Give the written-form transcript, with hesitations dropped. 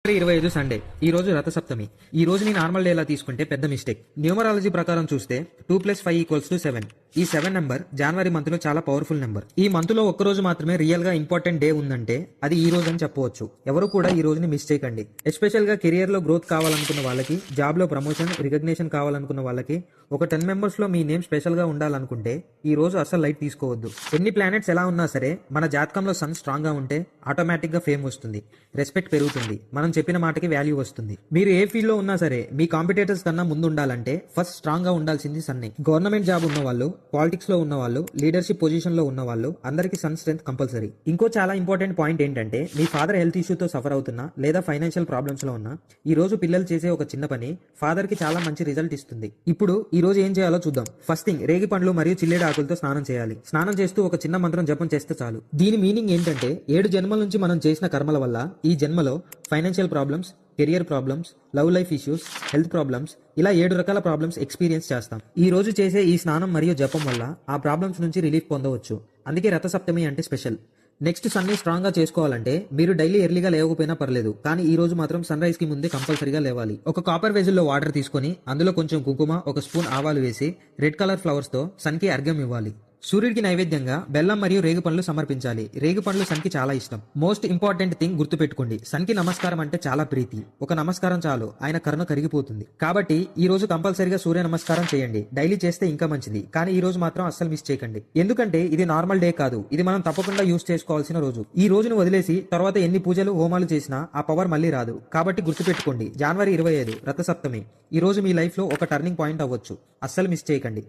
25 Sunday. ఈ రోజు రథసప్తమి. ఈ రోజుని నార్మల్ డే లా తీసుకుంటే పెద్ద మిస్టేక్. న్యూమరాలజీ ప్రకారం చూస్తే 2+5=7. ఈ 7 నెంబర్ జనవరి మంత్ లో చాలా పవర్ఫుల్ నెంబర్. ఈ మంత్ లో ఒక్కరోజు మాత్రమే రియల్ గా ఇంపార్టెంట్ డే ఉందంటే అది ఈ రోజు అని చెప్పవచ్చు. ఎవరు కూడా ఈ రోజుని మిస్ చేయకండి. ఎస్పెషల్ గా కెరియర్ లో గ్రోత్ కావాలనుకున్న వాళ్ళకి, జాబ్ లో ప్రమోషన్, రికగ్నిషన్ కావాలనుకున్న వాళ్ళకి, ఒక 10 మెంబర్స్ లో మీ నేమ్ స్పెషల్ గా ఉండాలనుకుంటే ఈ రోజు అసలు లైట్ తీసుకోవద్దు. ఎన్ని ప్లానెట్స్ ఎలా ఉన్నా సరే మన జాతకంలో సన్ స్ట్రాంగ్ గా ఉంటే ఆటోమేటిక్ గా ఫేమ్ వస్తుంది, రెస్పెక్ట్ పెరుగుతుంది, మనం చెప్పిన మాటకి వాల్యూ వస్తుంది. మీరు ఏ ఫీల్డ్ లో ఉన్నా సరే మీ కాంపిటేటర్స్ కన్నా ముందు ఉండాలంటే ఫస్ట్ స్ట్రాంగ్ గా ఉండాల్సింది సన్నే. గవర్నమెంట్ జాబ్ ఉన్న వాళ్ళు, పాలిటిక్స్ లో ఉన్న వాళ్ళు, లీడర్షిప్ పొజిషన్ లో ఉన్న వాళ్ళు అందరికీ సన్ స్ట్రెంత్ కంపల్సరీ. ఇంకో చాలా ఇంపార్టెంట్ పాయింట్ ఏంటంటే మీ ఫాదర్ హెల్త్ ఇష్యూతో సఫర్ అవుతున్నా లేదా ఫైనాన్షియల్ ప్రాబ్లమ్స్ లో ఉన్నా ఈ రోజు పిల్లలు చేసే ఒక చిన్న పని ఫాదర్ కి చాలా మంచి రిజల్ట్ ఇస్తుంది. ఇప్పుడు ఈ రోజు ఏం చేయాలో చూద్దాం. ఫస్ట్ థింగ్, రేగి పండ్లు మరియు చిల్లేడు ఆకులతో స్నానం చేయాలి. స్నానం చేస్తూ ఒక చిన్న మంత్రం జపం చేస్తే చాలు. దీని మీనింగ్ ఏంటంటే 7 జన్మల నుంచి మనం చేసిన కర్మల వల్ల ఈ జన్మలో financial problems, career problems, love life issues, health problems, ఇలా 7 రకాల ప్రాబ్లమ్స్ ఎక్స్పీరియన్స్ చేస్తాం. ఈ రోజు చేసే ఈ స్నానం మరియు జపం వల్ల ఆ ప్రాబ్లమ్స్ నుంచి రిలీఫ్ పొందవచ్చు. అందుకే రథసప్తమి అంటే స్పెషల్. నెక్స్ట్ సన్ని స్ట్రాంగ్ గా చేసుకోవాలంటే మీరు డైలీ ఎర్లీగా లేవకపోయినా పర్లేదు, కానీ ఈ రోజు మాత్రం సన్ రైజ్ కి ముందే కంపల్సరీగా లేవాలి. ఒక కాపర్ వెజిల్ లో వాటర్ తీసుకొని అందులో కొంచెం కుంకుమ, ఒక స్పూన్ ఆవాలు వేసి రెడ్ కలర్ ఫ్లవర్స్ తో సన్ కి అర్ఘ్యం ఇవ్వాలి. సూర్యుడికి నైవేద్యంగా బెల్లం మరియు రేగు పండ్లు సమర్పించాలి. రేగు పండ్లు సన్ కి చాలా ఇష్టం. మోస్ట్ ఇంపార్టెంట్ థింగ్ గుర్తుపెట్టుకోండి, సన్ కి నమస్కారం అంటే చాలా ప్రీతి. ఒక నమస్కారం చాలు, ఆయన కరుణ కరిగిపోతుంది. కాబట్టి ఈ రోజు కంపల్సరీగా సూర్య నమస్కారం చేయండి. డైలీ చేస్తే ఇంకా మంచిది, కానీ ఈ రోజు మాత్రం అస్సలు మిస్ చేయకండి. ఎందుకంటే ఇది నార్మల్ డే కాదు, ఇది మనం తప్పకుండా యూస్ చేసుకోవాల్సిన రోజు. ఈ రోజును వదిలేసి తర్వాత ఎన్ని పూజలు, హోమాలు చేసినా ఆ పవర్ మళ్ళీ రాదు. కాబట్టి గుర్తుపెట్టుకోండి, జనవరి 25 రథసప్తమి. ఈ రోజు మీ లైఫ్ లో ఒక టర్నింగ్ పాయింట్ అవ్వచ్చు. అస్సలు మిస్ చేయకండి.